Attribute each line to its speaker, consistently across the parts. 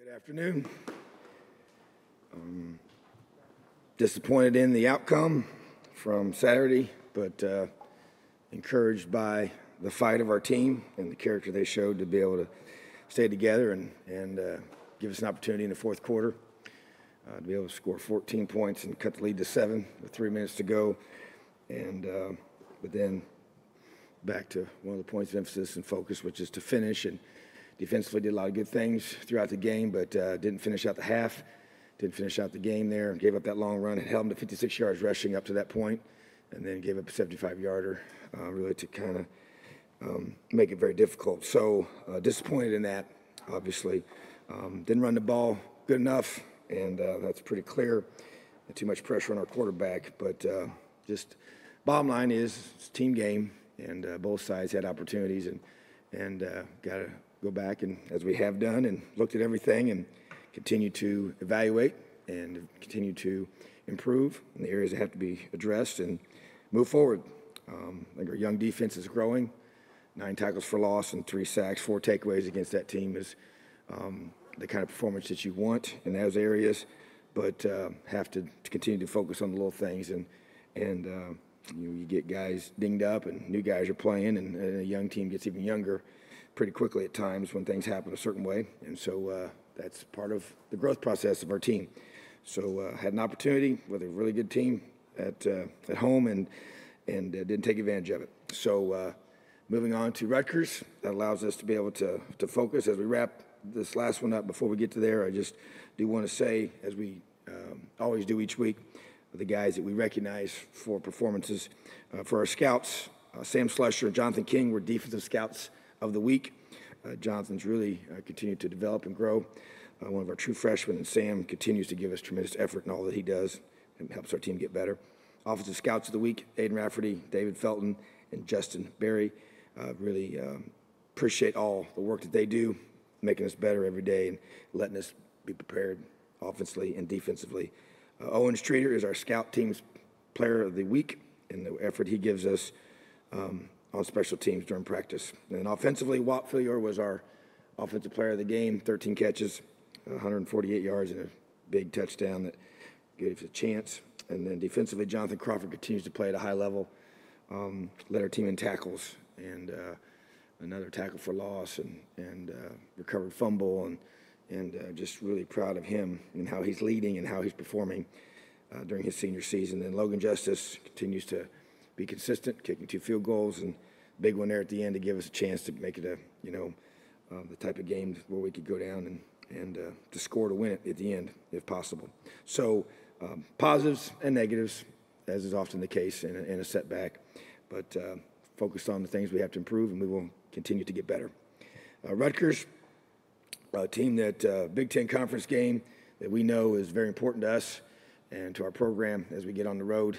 Speaker 1: Good afternoon. Disappointed in the outcome from Saturday, but encouraged by the fight of our team and the character they showed to be able to stay together and give us an opportunity in the fourth quarter to be able to score 14 points and cut the lead to 7 with 3 minutes to go. But then back to one of the points of emphasis and focus, which is to finish. And defensively did a lot of good things throughout the game, but didn't finish out the half, didn't finish out the game there, gave up that long run. It held them to 56 yards rushing up to that point, and then gave up a 75-yarder really to kind of make it very difficult. So disappointed in that, obviously. Didn't run the ball good enough, and that's pretty clear. Too much pressure on our quarterback, but just bottom line is it's a team game, and both sides had opportunities, and got to go back and as we have done and looked at everything and continue to evaluate and continue to improve in the areas that have to be addressed and move forward. I think our young defense is growing. 9 tackles for loss and 3 sacks, 4 takeaways against that team is the kind of performance that you want in those areas, but have to continue to focus on the little things and you get guys dinged up and new guys are playing and a young team gets even younger pretty quickly at times when things happen a certain way. And so that's part of the growth process of our team. So had an opportunity with a really good team at home and didn't take advantage of it. So moving on to Rutgers, that allows us to be able to focus. As we wrap this last one up before we get to there, I just do want to say, as we always do each week, the guys that we recognize for performances. For our scouts, Sam Slusher and Jonathan King were defensive scouts of the week. Jonathan's really continued to develop and grow. One of our true freshmen, and Sam continues to give us tremendous effort in all that he does and helps our team get better. Offensive scouts of the week, Aiden Rafferty, David Felton, and Justin Berry. Really appreciate all the work that they do, making us better every day and letting us be prepared offensively and defensively. Owen Streeter is our scout team's player of the week and the effort he gives us on special teams during practice. And offensively, Walt Fillior was our offensive player of the game, 13 catches, 148 yards, and a big touchdown that gave us a chance. And then defensively, Jonathan Crawford continues to play at a high level, led our team in tackles, and another tackle for loss, and recovered fumble, and just really proud of him and how he's leading and how he's performing during his senior season. And Logan Justice continues to be consistent, kicking 2 field goals, and big one there at the end to give us a chance to make it the type of game where we could go down and to score to win it at the end if possible. So positives and negatives, as is often the case in a setback, but focused on the things we have to improve, and we will continue to get better. Rutgers, a team that Big Ten Conference game that we know is very important to us and to our program as we get on the road.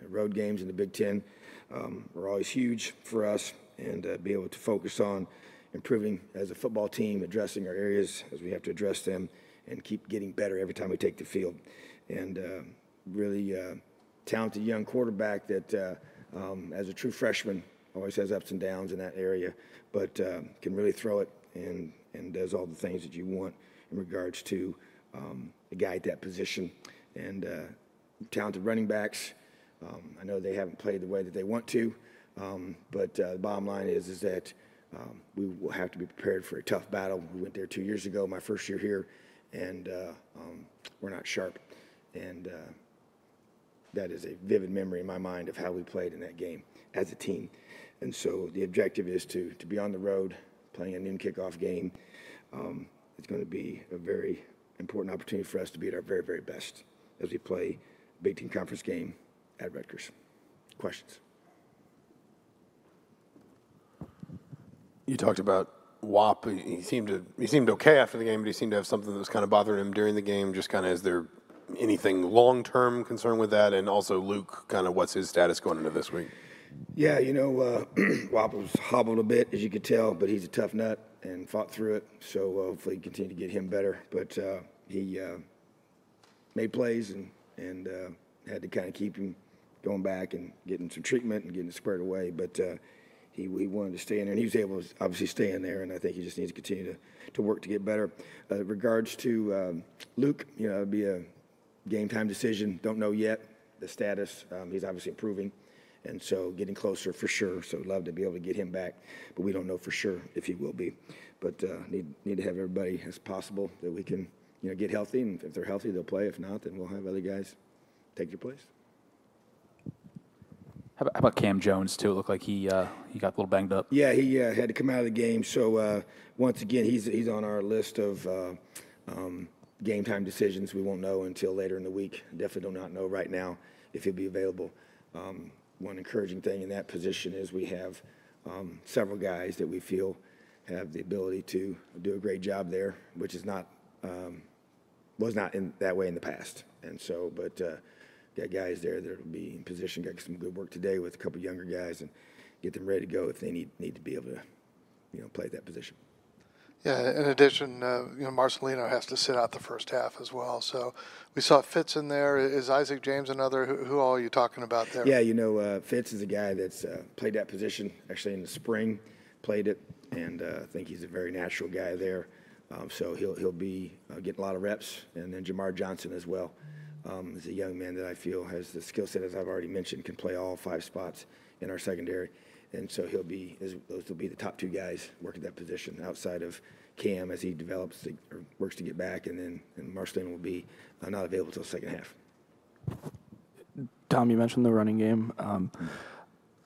Speaker 1: Road games in the Big Ten are always huge for us, and be able to focus on improving as a football team, addressing our areas as we have to address them, and keep getting better every time we take the field. And really talented young quarterback that, as a true freshman, always has ups and downs in that area, but can really throw it and does all the things that you want in regards to a guy at that position. And talented running backs. I know they haven't played the way that they want to, but the bottom line is that we will have to be prepared for a tough battle. We went there 2 years ago, my first year here, and we're not sharp. And that is a vivid memory in my mind of how we played in that game as a team. And so the objective is to be on the road, playing a noon kickoff game. It's going to be a very important opportunity for us to be at our very, very best as we play a Big Ten Conference game at Rutgers. Questions?
Speaker 2: You talked about Wap. He seemed okay after the game, but he seemed to have something that was kind of bothering him during the game. Just kind of, is there anything long-term concern with that? And also Luke, kind of what's his status going into this week?
Speaker 1: Yeah, Wap was hobbled a bit, as you could tell, but he's a tough nut and fought through it. So hopefully continue to get him better. But he made plays and had to kind of keep him going back and getting some treatment and getting it squared away. But he wanted to stay in there, and he was able to obviously stay in there, and I think he just needs to continue to work to get better. Regards to Luke, it'll be a game time decision. Don't know yet the status. He's obviously improving, and so getting closer for sure. So love to be able to get him back, but we don't know for sure if he will be. But need to have everybody as possible that we can get healthy, and if they're healthy, they'll play. If not, then we'll have other guys take their place.
Speaker 3: How about Cam Jones too? It looked like he got a little banged up.
Speaker 1: Yeah, he had to come out of the game. So once again, he's on our list of game time decisions. We won't know until later in the week. Definitely do not know right now if he'll be available. One encouraging thing in that position is we have several guys that we feel have the ability to do a great job there, which is not was not in that way in the past. And so, but got guys there that will be in position. Got some good work today with a couple of younger guys and get them ready to go if they need to be able to play that position.
Speaker 4: Yeah, in addition, Marcelino has to sit out the first half as well. So we saw Fitz in there. Is Isaac James another? Who all are you talking about there?
Speaker 1: Yeah, Fitz is a guy that's played that position actually in the spring, played it, and I think he's a very natural guy there. So he'll be getting a lot of reps. And then Jamar Johnson as well is a young man that I feel has the skill set, as I've already mentioned, can play all 5 spots in our secondary. And so those will be the top 2 guys working that position outside of Cam as he develops or works to get back, and Marcelino will be not available until the second half.
Speaker 5: Tom, you mentioned the running game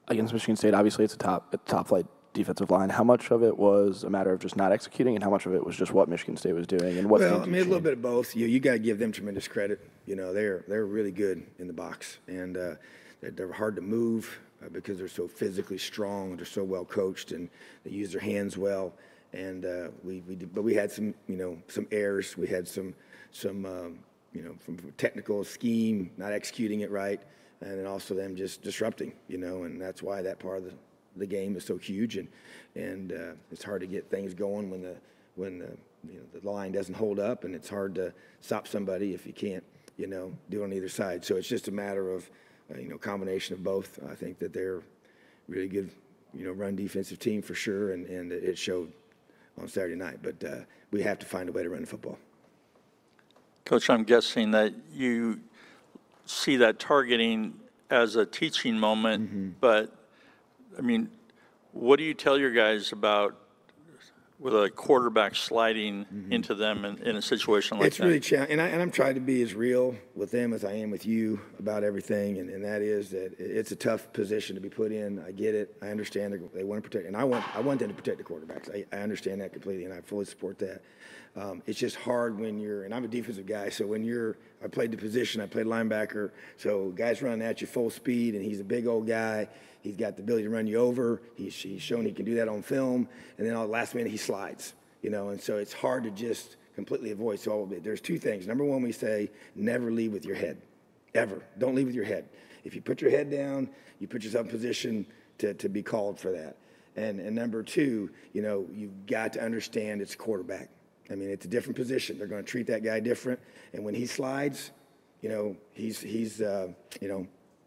Speaker 5: against Michigan State. Obviously, it's a top flight defensive line. How much of it was a matter of just not executing, and how much of it was just what Michigan State was doing? And
Speaker 1: well, I mean, a little bit of both. You got to give them tremendous credit. They're really good in the box, and they're hard to move. Because they're so physically strong, they're so well coached, and they use their hands well. And we had some errors. We had some from technical scheme, not executing it right, and then also them just disrupting. And that's why that part of the game is so huge, and it's hard to get things going when the line doesn't hold up, and it's hard to stop somebody if you can't do it on either side. So it's just a matter of combination of both. I think that they're really good, run defensive team for sure, and it showed on Saturday night. But we have to find a way to run the football.
Speaker 6: Coach, I'm guessing that you see that targeting as a teaching moment, but, I mean, what do you tell your guys about with a quarterback sliding into them in a situation like that?
Speaker 1: It's really challenging, and I'm trying to be as real with them as I am with you about everything, and that is that it's a tough position to be put in. I get it. I understand they want to protect, and I want them to protect the quarterbacks. I understand that completely, and I fully support that. It's just hard when and I'm a defensive guy, so I played the position, I played linebacker, so guys running at you full speed, and he's a big old guy. He's got the ability to run you over. He's shown he can do that on film. And then on the last minute, he slides, and so it's hard to just completely avoid. So there's 2 things. Number 1, we say never lead with your head, ever. Don't lead with your head. If you put your head down, you put yourself in position to be called for that. And number 2, you've got to understand it's quarterback. I mean, it's a different position. They're going to treat that guy different. And when he slides, he's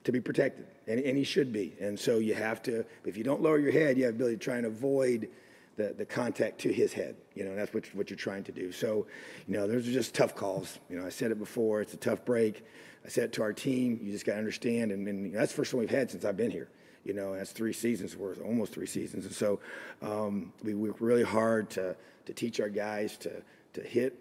Speaker 1: to be protected, and he should be. And so you have to, if you don't lower your head, you have the ability to try and avoid the contact to his head. That's what you're trying to do. So, those are just tough calls. I said it before, it's a tough break. I said it to our team, you just got to understand, and that's the first one we've had since I've been here. That's 3 seasons worth, almost 3 seasons. And so we work really hard to teach our guys to hit.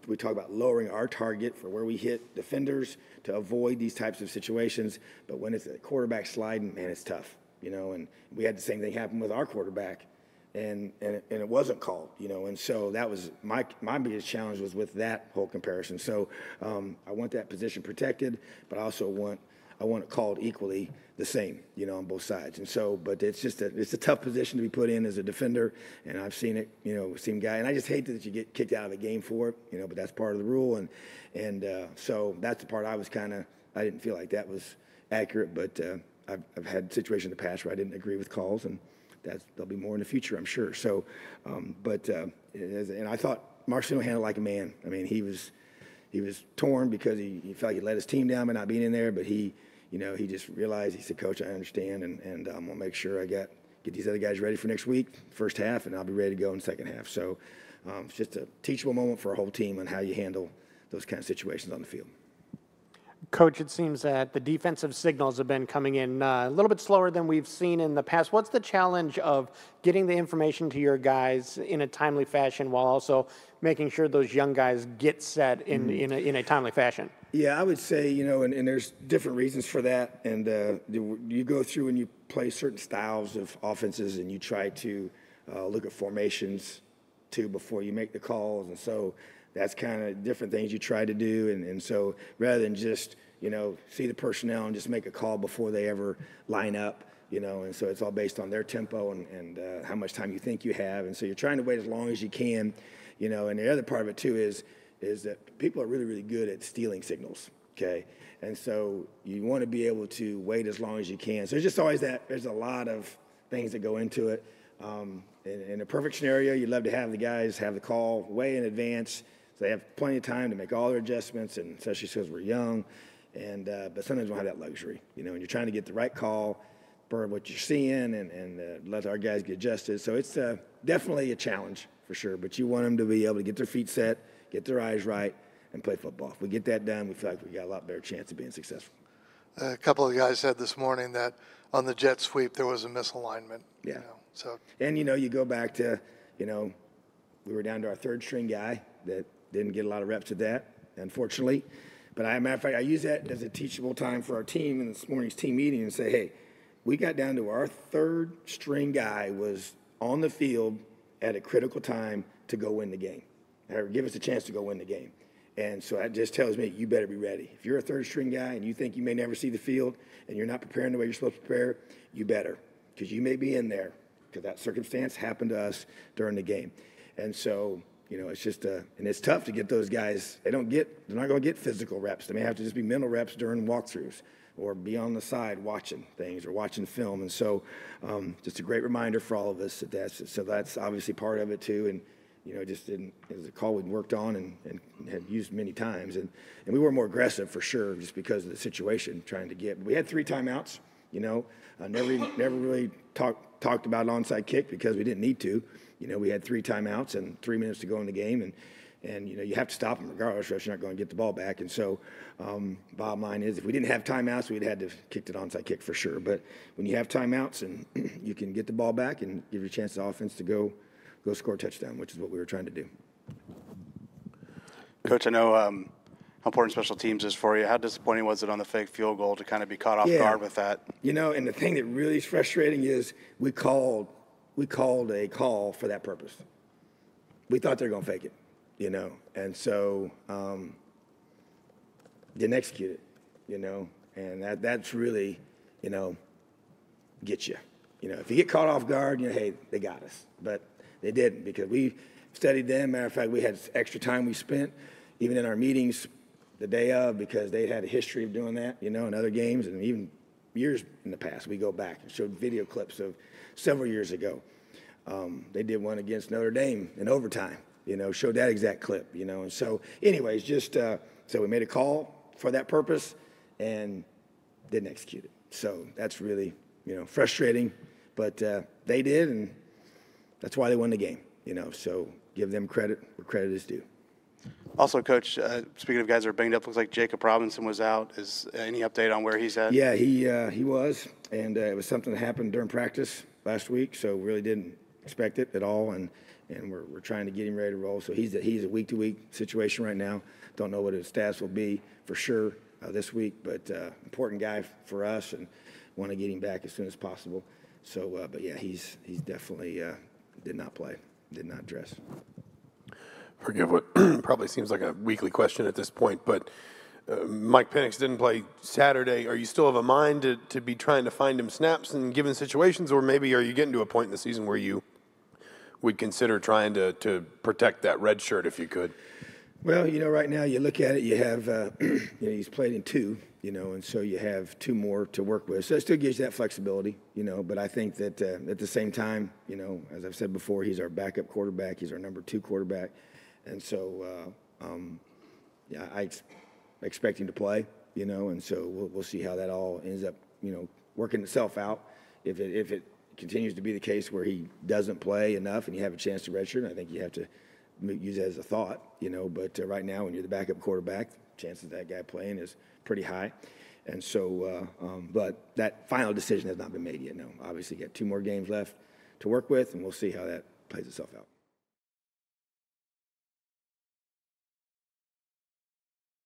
Speaker 1: We talk about lowering our target for where we hit defenders to avoid these types of situations. But when it's a quarterback sliding, man, it's tough. And we had the same thing happen with our quarterback, and it wasn't called. And so that was my biggest challenge was with that whole comparison. So I want that position protected, but I also want it called equally the same, on both sides. And so, but it's a tough position to be put in as a defender, and I've seen it, seen guy, and I just hate that you get kicked out of a game for it, but that's part of the rule, and so that's the part I didn't feel like that was accurate, but I've had situations in the past where I didn't agree with calls, and there'll be more in the future, I'm sure. So, and I thought Marcelino handled it like a man. I mean, he was torn because he felt like he let his team down by not being in there, but he just realized, he said, Coach, I understand, and I'm going to make sure I got get these other guys ready for next week, first half, and I'll be ready to go in the second half. So it's just a teachable moment for our whole team on how you handle those kind of situations on the field.
Speaker 7: Coach, it seems that the defensive signals have been coming in a little bit slower than we've seen in the past. What's the challenge of getting the information to your guys in a timely fashion while also making sure those young guys get set in a timely fashion?
Speaker 1: Yeah, I would say, and there's different reasons for that. And you go through and you play certain styles of offenses and you try to look at formations too before you make the calls. And so that's kind of different things you try to do. And so rather than just, see the personnel and just make a call before they ever line up, and so it's all based on their tempo and how much time you think you have. And so you're trying to wait as long as you can, and the other part of it too is that people are really, really good at stealing signals, okay? And so you want to be able to wait as long as you can. So it's just always there's a lot of things that go into it. In a perfect scenario, you'd love to have the guys have the call way in advance, so they have plenty of time to make all their adjustments, and especially because we're young. But sometimes we don't have that luxury, and you're trying to get the right call for what you're seeing and let our guys get adjusted. So it's definitely a challenge for sure, but you want them to be able to get their feet set, get their eyes right, and play football. If we get that done, we feel like we got a lot better chance of being successful.
Speaker 4: A couple of guys said this morning that on the jet sweep there was a misalignment.
Speaker 1: Yeah.
Speaker 4: So.
Speaker 1: And, you go back to, we were down to our third string guy that didn't get a lot of reps at that, unfortunately. But matter of fact, I use that as a teachable time for our team in this morning's team meeting and say, hey, we got down to our third string guy was on the field at a critical time to go win the game, or give us a chance to go win the game. And so that just tells me you better be ready. If you're a third string guy and you think you may never see the field and you're not preparing the way you're supposed to prepare, you better, because you may be in there, because that circumstance happened to us during the game. And so, it's just and it's tough to get those guys. They're not going to get physical reps. They may have to just be mental reps during walkthroughs or be on the side watching things or watching film. And so just a great reminder for all of us that's obviously part of it too. And, just it was a call we'd worked on and had used many times. And we were more aggressive for sure just because of the situation trying to get. We had 3 timeouts, never really talked about an onside kick because we didn't need to. We had 3 timeouts and 3 minutes to go in the game. And you have to stop them regardless, or else you're not going to get the ball back. And so bottom line is if we didn't have timeouts, we'd had to kick it onside kick for sure. But when you have timeouts and you can get the ball back and give you a chance to offense to go score a touchdown, which is what we were trying to do.
Speaker 8: Coach, I know how important special teams is for you. How disappointing was it on the fake field goal to kind of be caught off guard with that? And
Speaker 1: the thing that really is frustrating is we called a call for that purpose. We thought they were going to fake it. And so didn't execute it, and that's really, get you. If you get caught off guard, hey, they got us. But they didn't, because we studied them. Matter of fact, we had extra time we spent, even in our meetings the day of, because they had a history of doing that, in other games, and even years in the past. We go back and showed video clips of several years ago. They did one against Notre Dame in overtime. Showed that exact clip, And so anyways, so we made a call for that purpose and didn't execute it. So that's really, frustrating. But they did, and that's why they won the game, So give them credit where credit is due.
Speaker 8: Also, Coach, speaking of guys that are banged up, looks like Jacob Robinson was out. Is any update on where he's at?
Speaker 1: Yeah, he was, and it was something that happened during practice last week, so really didn't expect it at all, and we're trying to get him ready to roll. So he's a week-to-week situation right now. Don't know what his status will be for sure this week, but important guy for us, and want to get him back as soon as possible. So, but yeah, he's definitely did not play, did not dress.
Speaker 2: Forgive what probably seems like a weekly question at this point, but Mike Penix didn't play Saturday. Are you still of a mind to be trying to find him snaps in given situations, or maybe are you getting to a point in the season where you would consider trying to protect that red shirt if you could?
Speaker 1: Well, right now you look at it, you have, he's played in 2, and so you have 2 more to work with. So it still gives you that flexibility, but I think that at the same time, as I've said before, he's our backup quarterback. He's our number 2 quarterback. And so, I expect him to play, and so we'll see how that all ends up, working itself out. If it continues to be the case where he doesn't play enough and you have a chance to redshirt, I think you have to use it as a thought, But right now, when you're the backup quarterback, the chances of that guy playing is pretty high. And so, but that final decision has not been made yet, no. Obviously, you got 2 more games left to work with, and we'll see how that plays itself out.